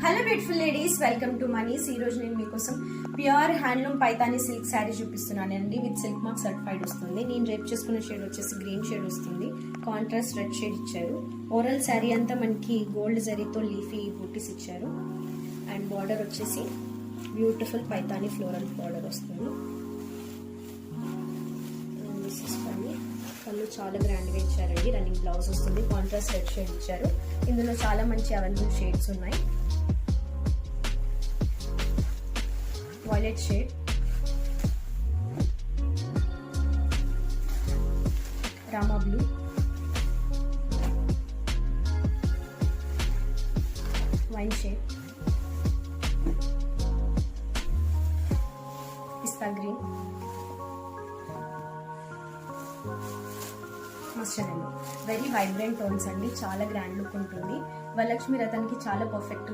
Hello beautiful ladies, welcome to Mani's. ఈ రోజు నేను మీకోసం pure handloom Paithani silk sari చూపిస్తున్నానండి. విత్ సిల్క్ మార్క్ సర్టిఫైడ్ వస్తుంది. నేను రేపు చేసుకున్న షేడ్ వచ్చేసి గ్రీన్ షేడ్ వస్తుంది. కాంట్రాస్ట్ రెడ్ షేడ్ ఇచ్చారు. ఓవరాల్ శారీ అంతా మనకి గోల్డ్ జరీతో లీఫీ బూటీస్ ఇచ్చారు. అండ్ బార్డర్ వచ్చేసి బ్యూటిఫుల్ పైతాని ఫ్లోరల్ బార్డర్ వస్తుంది. పళ్ళు చాలా గ్రాండ్గా ఇచ్చారండి. రన్నింగ్ బ్లౌజ్ వస్తుంది. కాంట్రాస్ట్ రెడ్ షేడ్ ఇచ్చారు. ఇందులో చాలా మంచి అవైలబుల్ షేడ్స్ ఉన్నాయి. Violet shade, rama blue, wine shade, pista green, mustard yellow. Very vibrant tones అండి. చాలా గ్రాండ్ లుక్ ఉంటుంది. వరలక్ష్మి రథానికి చాలా పర్ఫెక్ట్ గా